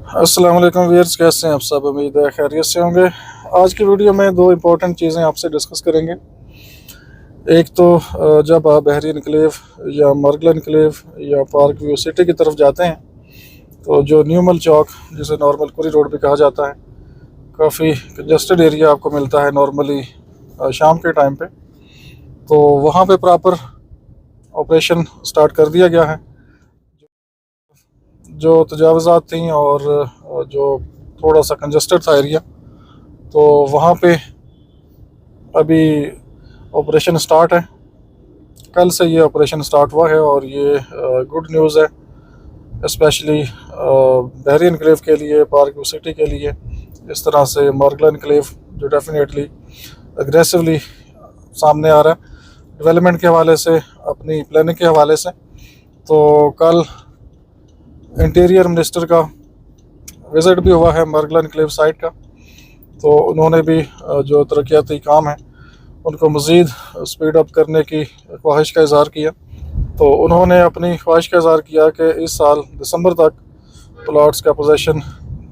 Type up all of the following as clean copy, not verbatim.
अस्सलाम वालेकुम व्यूअर्स, कैसे हैं आप सब। उम्मीद है खैरियत से होंगे। आज की वीडियो में दो इम्पोर्टेंट चीज़ें आपसे डिस्कस करेंगे। एक तो जब आप बहरी इनक्लेव या मरगला इनक्लेव या पार्क व्यू सिटी की तरफ जाते हैं तो जो न्यूमल चौक, जिसे नॉर्मल कुरी रोड भी कहा जाता है, काफ़ी कंजस्टेड एरिया आपको मिलता है नॉर्मली शाम के टाइम पे। तो वहाँ पे प्रॉपर ऑपरेशन स्टार्ट कर दिया गया है। जो तजावज़ात थी और जो थोड़ा सा कंजस्टेड था एरिया, तो वहाँ पे अभी ऑपरेशन स्टार्ट है। कल से ये ऑपरेशन स्टार्ट हुआ है और ये गुड न्यूज़ है, स्पेशली बहरी इनक्लेव के लिए, पार्क सिटी के लिए। इस तरह से मरगला इनक्लेव जो डेफिनेटली अग्रेसिवली सामने आ रहा है डेवलपमेंट के हवाले से, अपनी प्लानिंग के हवाले से। तो कल इंटीरियर मिनिस्टर का विज़िट भी हुआ है मरगला इनक्लेव साइट का, तो उन्होंने भी जो तरक्याती काम है उनको मज़ीद स्पीड अप करने की ख्वाहिश का इज़हार किया। तो उन्होंने अपनी ख्वाहिश का इज़हार किया कि इस साल दिसंबर तक प्लॉट्स का पोजेसन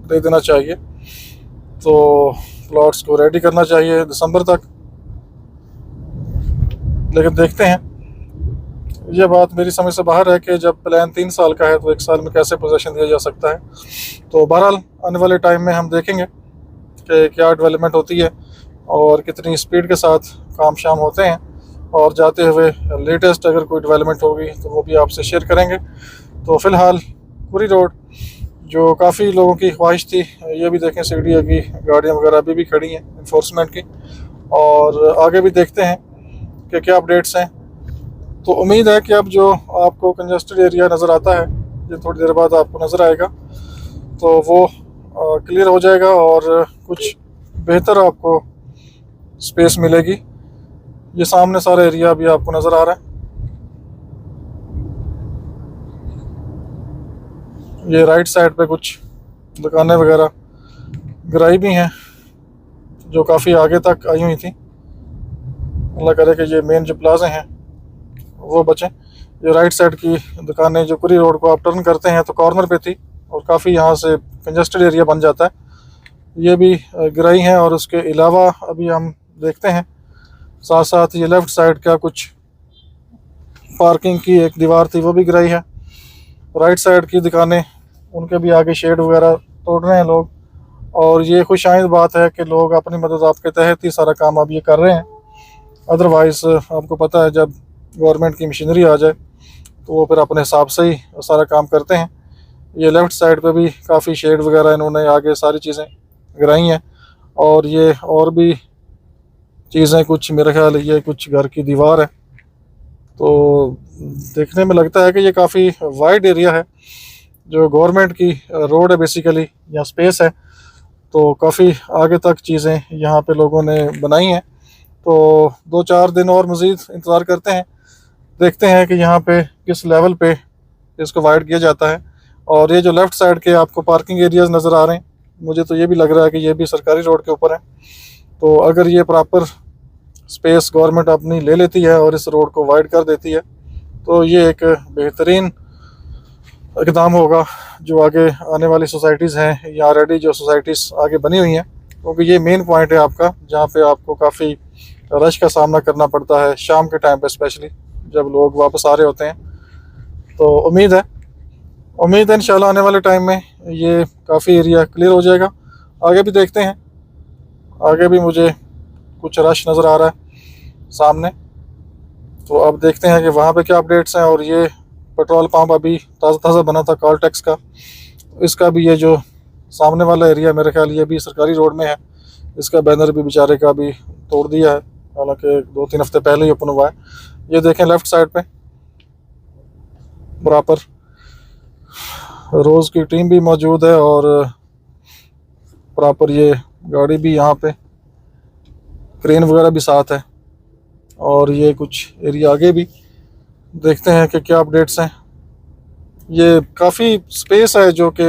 दे देना चाहिए, तो प्लॉट्स को रेडी करना चाहिए दिसंबर तक। लेकिन देखते हैं, ये बात मेरी समझ से बाहर है कि जब प्लान 3 साल का है तो 1 साल में कैसे पोजेसन दिया जा सकता है। तो बहरहाल आने वाले टाइम में हम देखेंगे कि क्या डेवलपमेंट होती है और कितनी स्पीड के साथ काम शाम होते हैं, और जाते हुए लेटेस्ट अगर कोई डेवलपमेंट होगी तो वो भी आपसे शेयर करेंगे। तो फ़िलहाल कुरी रोड जो काफ़ी लोगों की ख्वाहिश थी, ये भी देखें सीढ़ी की गाड़ियाँ वगैरह अभी भी खड़ी हैं इन्फोर्समेंट की, और आगे भी देखते हैं कि क्या अपडेट्स हैं। तो उम्मीद है कि अब जो आपको कंजस्टेड एरिया नज़र आता है, ये थोड़ी देर बाद आपको नज़र आएगा, तो वो क्लियर हो जाएगा और कुछ बेहतर आपको स्पेस मिलेगी। ये सामने सारा एरिया भी आपको नज़र आ रहा है। ये राइट साइड पे कुछ दुकानें वगैरह गिराई भी हैं जो काफ़ी आगे तक आई हुई थी। अल्लाह करे कि ये मेन जो प्लाजे हैं वो बचें। ये राइट साइड की दुकानें जो कुरी रोड को आप टर्न करते हैं तो कॉर्नर पे थी और काफ़ी यहाँ से कंजस्टेड एरिया बन जाता है, ये भी गिराई हैं। और उसके अलावा अभी हम देखते हैं साथ साथ ये लेफ़्ट साइड का कुछ पार्किंग की एक दीवार थी वो भी गिराई है। राइट साइड की दुकानें, उनके भी आगे शेड वगैरह तोड़ रहे हैं लोग, और ये खुशाइंद बात है कि लोग अपनी मदद आपके तहत ही सारा काम अब ये कर रहे हैं। अदरवाइज़ आपको पता है जब गवर्नमेंट की मशीनरी आ जाए तो वो फिर अपने हिसाब से ही सारा काम करते हैं। ये लेफ़्ट साइड पे भी काफ़ी शेड वगैरह इन्होंने आगे सारी चीज़ें गिराई हैं, और ये और भी चीज़ें कुछ, मेरे ख्याल ये कुछ घर की दीवार है। तो देखने में लगता है कि ये काफ़ी वाइड एरिया है, जो गवर्नमेंट की रोड है बेसिकली, या स्पेस है, तो काफ़ी आगे तक चीज़ें यहाँ पे लोगों ने बनाई हैं। तो 2-4 दिन और मज़ीद इंतज़ार करते हैं, देखते हैं कि यहाँ पे किस लेवल पे इसको वाइड किया जाता है। और ये जो लेफ़्ट साइड के आपको पार्किंग एरियाज़ नज़र आ रहे हैं, मुझे तो ये भी लग रहा है कि ये भी सरकारी रोड के ऊपर है। तो अगर ये प्रॉपर स्पेस गवर्नमेंट अपनी ले लेती है और इस रोड को वाइड कर देती है तो ये एक बेहतरीन इकदाम होगा जो आगे आने वाली सोसाइटीज़ हैं, या ऑलरेडी जो सोसाइटीज़ आगे बनी हुई हैं, क्योंकि ये मेन पॉइंट है आपका जहाँ पे आपको काफ़ी रश का सामना करना पड़ता है शाम के टाइम पे, स्पेशली जब लोग वापस आ रहे होते हैं। तो उम्मीद है इंशाल्लाह आने वाले टाइम में ये काफ़ी एरिया क्लियर हो जाएगा। आगे भी देखते हैं, आगे भी मुझे कुछ रश नज़र आ रहा है सामने, तो अब देखते हैं कि वहाँ पे क्या अपडेट्स हैं। और ये पेट्रोल पंप अभी ताज़ा ताज़ा बना था कॉलटेक्स का, इसका भी ये जो सामने वाला एरिया, मेरे ख्याल ये भी सरकारी रोड में है, इसका बैनर भी बेचारे का भी तोड़ दिया है, हालांकि 2-3 हफ्ते पहले ही ओपन हुआ है। ये देखें लेफ़्ट साइड पे बराबर रोज़ की टीम भी मौजूद है, और प्रॉपर ये गाड़ी भी यहाँ पे, क्रेन वगैरह भी साथ है। और ये कुछ एरिया आगे भी देखते हैं कि क्या अपडेट्स हैं। ये काफ़ी स्पेस है जो कि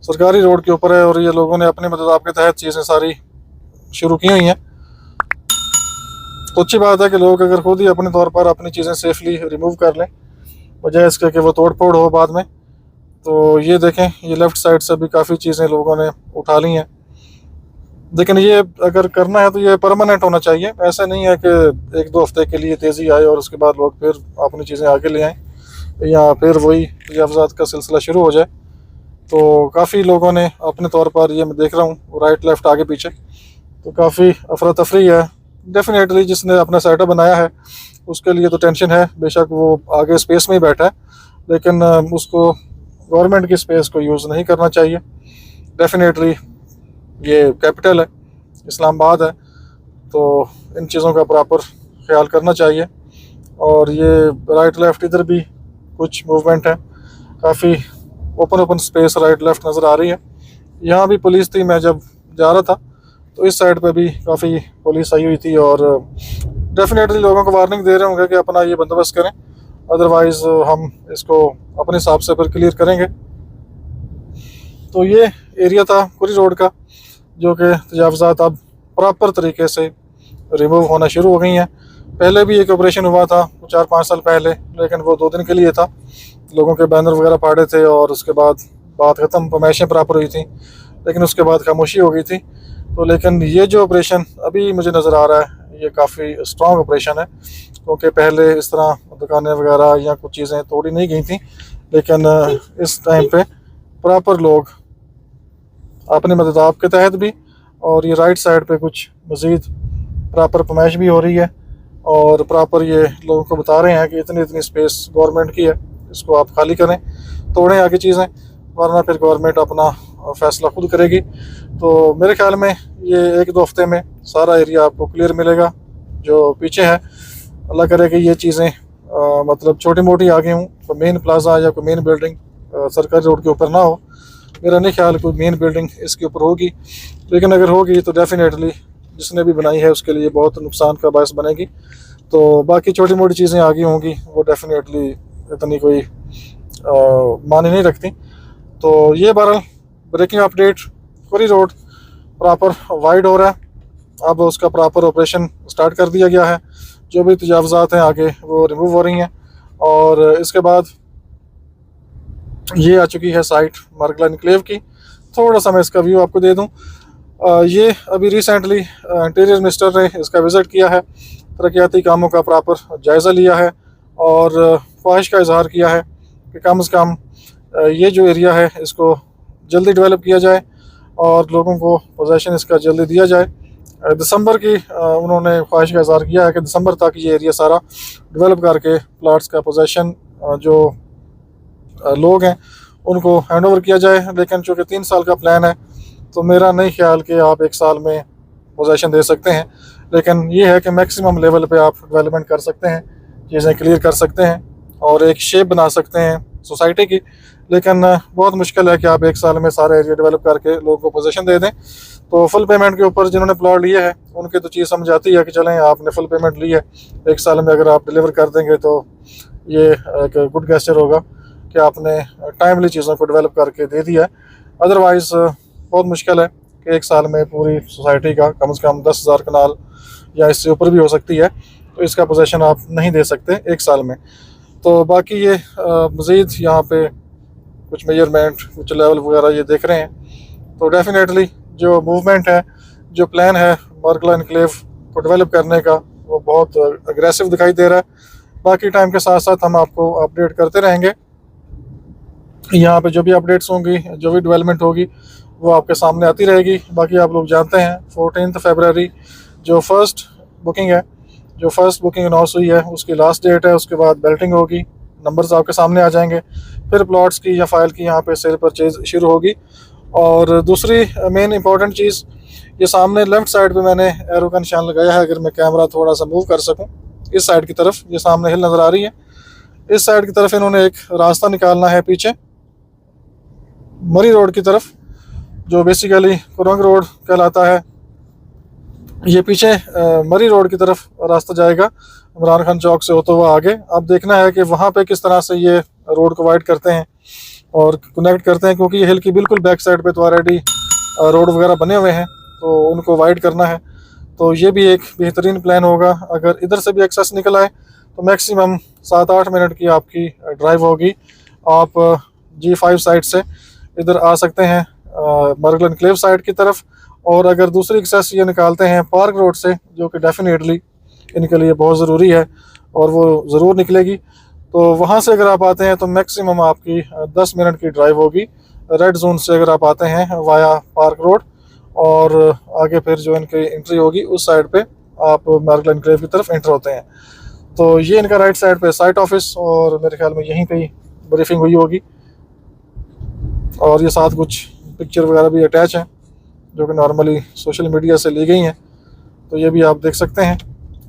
सरकारी रोड के ऊपर है, और ये लोगों ने अपनी मदद आपके तहत चीज़ें सारी शुरू की हुई हैं। तो अच्छी बात है कि लोग अगर खुद ही अपने तौर पर अपनी चीज़ें सेफली रिमूव कर लें, बजाय इसके कि वो तोड़ फोड़ हो बाद में। तो ये देखें, ये लेफ़्ट साइड से भी काफ़ी चीज़ें लोगों ने उठा ली हैं। लेकिन ये अगर करना है तो ये परमानेंट होना चाहिए। ऐसा नहीं है कि 1-2 हफ्ते के लिए तेज़ी आए और उसके बाद लोग फिर अपनी चीज़ें आगे ले आएँ या फिर वही तजावज़ात का सिलसिला शुरू हो जाए। तो काफ़ी लोगों ने अपने तौर पर, ये मैं देख रहा हूँ राइट लेफ़्ट आगे पीछे, तो काफ़ी अफरा तफरी है। डेफ़िनेटली जिसने अपना सेटअप बनाया है उसके लिए तो टेंशन है, बेशक वो आगे स्पेस में ही बैठा है, लेकिन उसको गवर्नमेंट की स्पेस को यूज़ नहीं करना चाहिए। डेफ़िनेटली ये कैपिटल है, इस्लामाबाद है, तो इन चीज़ों का प्रॉपर ख्याल करना चाहिए। और ये राइट लेफ़्ट इधर भी कुछ मूवमेंट है, काफ़ी ओपन स्पेस राइट लेफ़्ट नज़र आ रही है। यहाँ भी पुलिस थी, मैं जब जा रहा था तो इस साइड पे भी काफ़ी पुलिस आई हुई थी और डेफ़िनेटली लोगों को वार्निंग दे रहे होंगे कि अपना ये बंदोबस्त करें, अदरवाइज़ हम इसको अपने हिसाब से फिर क्लियर करेंगे। तो ये एरिया था कुरी रोड का, जो कि तजावज़ात अब प्रॉपर तरीके से रिमूव होना शुरू हो गई हैं। पहले भी एक ऑपरेशन हुआ था 4-5 साल पहले, लेकिन वो 2 दिन के लिए था। लोगों के बैनर वगैरह फाड़े थे और उसके बाद बात ख़त्म, फरमाइशें प्रॉपर हुई थी, लेकिन उसके बाद खामोशी हो गई थी। तो लेकिन ये जो ऑपरेशन अभी मुझे नज़र आ रहा है, ये काफ़ी स्ट्रॉन्ग ऑपरेशन है, क्योंकि पहले इस तरह दुकानें वगैरह या कुछ चीज़ें तोड़ी नहीं गई थी, लेकिन इस टाइम पे प्रॉपर लोग अपने मददाब के तहत भी, और ये राइट साइड पे कुछ मज़ीद प्रॉपर फरमाइश भी हो रही है और प्रॉपर ये लोगों को बता रहे हैं कि इतनी इतनी स्पेस गवर्नमेंट की है, इसको आप खाली करें, तोड़ें आगे चीज़ें, वरना फिर गवर्नमेंट अपना फ़ैसला खुद करेगी। तो मेरे ख्याल में ये 1-2 हफ्ते में सारा एरिया आपको क्लियर मिलेगा जो पीछे है। अल्लाह करे कि ये चीज़ें मतलब छोटी मोटी आगे हों, कोई मेन प्लाजा या कोई मेन बिल्डिंग सरकारी रोड के ऊपर ना हो। मेरा नहीं ख्याल कोई मेन बिल्डिंग इसके ऊपर होगी, लेकिन अगर होगी तो डेफ़िनेटली जिसने भी बनाई है उसके लिए बहुत नुकसान का बायस बनेगी। तो बाकी छोटी मोटी चीज़ें आगे होंगी, वो डेफ़िनेटली इतनी कोई मायने नहीं रखती। तो ये बहरहाल ब्रेकिंग अपडेट, कुरी रोड प्रॉपर वाइड हो रहा है, अब उसका प्रॉपर ऑपरेशन स्टार्ट कर दिया गया है। जो भी तजावज़ात हैं आगे वो रिमूव हो रही हैं। और इसके बाद ये आ चुकी है साइट मार्गला इनक्लेव की। थोड़ा सा मैं इसका व्यू आपको दे दूं। ये अभी रिसेंटली इंटीरियर मिनिस्टर ने इसका विज़िट किया है, तरक्याती कामों का प्रॉपर जायज़ा लिया है और ख्वाहिश का इजहार किया है कि कम से कम ये जो एरिया है इसको जल्दी डेवलप किया जाए और लोगों को पोजेसन इसका जल्दी दिया जाए। दिसंबर की उन्होंने ख्वाहिश का इजहार किया है कि दिसंबर तक ये एरिया सारा डेवलप करके प्लाट्स का पोजेसन जो लोग हैं उनको हैंड ओवर किया जाए। लेकिन चूँकि 3 साल का प्लान है तो मेरा नहीं ख्याल कि आप 1 साल में पोजेसन दे सकते हैं, लेकिन ये है कि मैक्सिमम लेवल पे आप डेवलपमेंट कर सकते हैं, चीज़ें क्लियर कर सकते हैं और एक शेप बना सकते हैं सोसाइटी की। लेकिन बहुत मुश्किल है कि आप 1 साल में सारा एरिया डेवलप करके लोगों को पोजेसन दे दें। तो फुल पेमेंट के ऊपर जिन्होंने प्लॉट लिए है उनकी तो चीज़ समझ आती है कि चलें आपने फुल पेमेंट ली है, 1 साल में अगर आप डिलीवर कर देंगे तो ये एक गुड गेस्चर होगा कि आपने टाइमली चीज़ों को डेवलप करके दे दिया है। अदरवाइज़ बहुत मुश्किल है कि 1 साल में पूरी सोसाइटी का कम से कम 10,000 कनाल या इससे ऊपर भी हो सकती है, तो इसका पोजेसन आप नहीं दे सकते 1 साल में। तो बाकी ये मज़ीद यहाँ पे कुछ मेजरमेंट, कुछ लेवल वगैरह ये देख रहे हैं। तो डेफ़िनेटली जो मूवमेंट है, जो प्लान है मार्गला इनक्लेव को डेवलप करने का, वो बहुत अग्रेसिव दिखाई दे रहा है। बाकी टाइम के साथ साथ हम आपको अपडेट करते रहेंगे। यहाँ पे जो भी अपडेट्स होंगी, जो भी डेवलपमेंट होगी, वो आपके सामने आती रहेगी। बाकी आप लोग जानते हैं 14 फरवरी जो फर्स्ट बुकिंग है, जो फर्स्ट बुकिंग अनाउंस हुई है उसकी लास्ट डेट है। उसके बाद बेल्टिंग होगी, नंबर्स आपके सामने आ जाएंगे, फिर प्लॉट्स की या फाइल की यहाँ पे सेल परचेज शुरू होगी। और दूसरी मेन इंपॉर्टेंट चीज़, ये सामने लेफ़्ट साइड पे मैंने एरो का निशान लगाया है, अगर मैं कैमरा थोड़ा सा मूव कर सकूँ इस साइड की तरफ, ये सामने हिल नज़र आ रही है, इस साइड की तरफ इन्होंने एक रास्ता निकालना है पीछे मरी रोड की तरफ, जो बेसिकली कुरंग रोड कहलाता है। ये पीछे मरी रोड की तरफ रास्ता जाएगा इमरान खान चौक से होता हुआ आगे। अब देखना है कि वहाँ पे किस तरह से ये रोड को वाइड करते हैं और कनेक्ट करते हैं, क्योंकि ये हिल की बिल्कुल बैक साइड पे तो ऑलरेडी रोड वगैरह बने हुए हैं, तो उनको वाइड करना है। तो ये भी एक बेहतरीन प्लान होगा। अगर इधर से भी एक्सेस निकल आए तो मैक्सिमम 7-8 मिनट की आपकी ड्राइव होगी। आप G5 साइड से इधर आ सकते हैं मर्गल एनक्लेव साइड की तरफ। और अगर दूसरी एक्सेस ये निकालते हैं पार्क रोड से, जो कि डेफिनेटली इनके लिए बहुत ज़रूरी है और वो ज़रूर निकलेगी, तो वहाँ से अगर आप आते हैं तो मैक्सिमम आपकी 10 मिनट की ड्राइव होगी रेड जोन से अगर आप आते हैं वाया पार्क रोड, और आगे फिर जो इनकी एंट्री होगी उस साइड पे आप मर्गल एनक्लेव की तरफ एंटर होते हैं। तो ये इनका राइट साइड पे साइट ऑफिस, और मेरे ख्याल में यहीं पे ही ब्रीफिंग हुई होगी। और ये साथ कुछ पिक्चर वगैरह भी अटैच हैं जो कि नॉर्मली सोशल मीडिया से ली गई हैं, तो ये भी आप देख सकते हैं।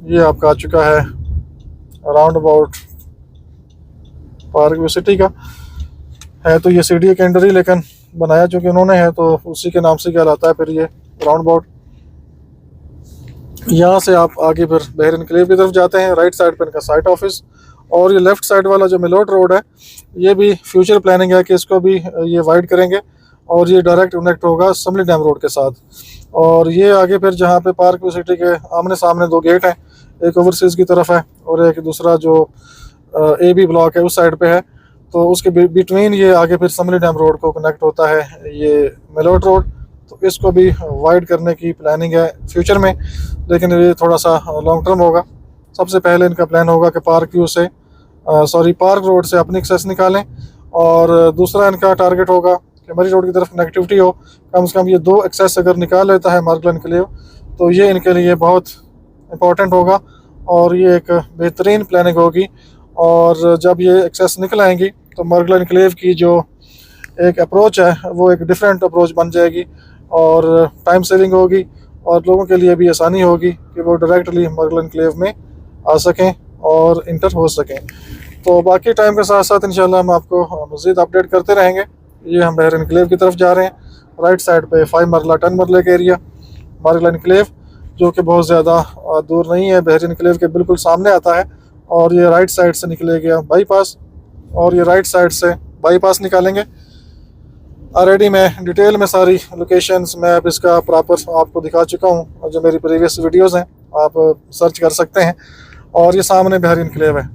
ये आपका आ चुका है around about park view city का है, तो ये सीढ़ी के अंडर ही लेकिन बनाया चूँकि उन्होंने है तो उसी के नाम से कहलाता है। फिर ये राउंड अबाउट यहाँ से आप आगे फिर बहर एनक्लेव की तरफ जाते हैं, राइट साइड पर इनका साइट ऑफिस। और ये लेफ़्ट साइड वाला जो मिलोट रोड है, ये भी फ्यूचर प्लानिंग है कि इसको भी ये वाइड करेंगे और ये डायरेक्ट कनेक्ट होगा समली डैम रोड के साथ। और ये आगे फिर जहाँ पे पार्क व्यू सिटी के आमने सामने दो गेट हैं, एक ओवरसीज़ की तरफ है और एक दूसरा जो AB ब्लॉक है उस साइड पे है, तो उसके बिटवीन ये आगे फिर समली डैम रोड को कनेक्ट होता है ये मिलोट रोड। तो इसको भी वाइड करने की प्लानिंग है फ्यूचर में, लेकिन ये थोड़ा सा लॉन्ग टर्म होगा। सबसे पहले इनका प्लान होगा कि पार्क रोड से अपनी एक्सेस निकालें, और दूसरा इनका टारगेट होगा कि मरी रोड की तरफ कनेक्टिविटी हो। कम से कम ये 2 एक्सेस अगर निकाल लेता है मर्गल एनक्लेव तो ये इनके लिए बहुत इम्पोर्टेंट होगा और ये एक बेहतरीन प्लानिंग होगी। और जब ये एक्सेस निकल आएंगी तो मर्गल एनक्लेव की जो एक अप्रोच है वो एक डिफरेंट अप्रोच बन जाएगी और टाइम सेविंग होगी और लोगों के लिए भी आसानी होगी कि वो डायरेक्टली मर्गल एनक्लेव में आ सकें और इंटर हो सकें। तो बाकी टाइम के साथ साथ इंशाल्लाह हम आपको मज़ीद अपडेट करते रहेंगे। ये हम बहर एनक्लेव की तरफ जा रहे हैं, राइट साइड पे 5 मरला 10 मरले का एरिया मर्गल एनक्लेव, जो कि बहुत ज़्यादा दूर नहीं है, बहर एनक्लेव के बिल्कुल सामने आता है। और ये राइट साइड से निकलेगा बाईपास, और ये राइट साइड से बाईपास निकालेंगे। ऑलरेडी मैं डिटेल में सारी लोकेशंस मैप इसका प्रॉपर आपको दिखा चुका हूँ, और जो मेरी प्रीवियस वीडियोस हैं आप सर्च कर सकते हैं। और ये सामने बहर एनक्लेव है,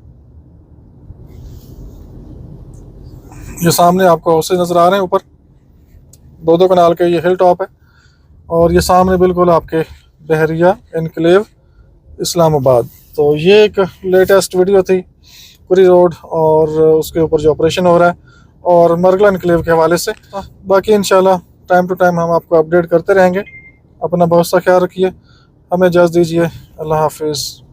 ये सामने आपको हाउसेज नज़र आ रहे हैं ऊपर 2-2 कनाल के, ये हिल टॉप है। और ये सामने बिल्कुल आपके बहरिया एनक्लेव इस्लामाबाद। तो ये एक लेटेस्ट वीडियो थी कुरी रोड और उसके ऊपर जो ऑपरेशन हो रहा है और मर्गल एनक्लेव के हवाले से। बाकी इंशाल्लाह टाइम टू टाइम हम आपको अपडेट करते रहेंगे। अपना बहुत सा ख्याल रखिए, हमें इजाज़त दीजिए, अल्लाह हाफिज़।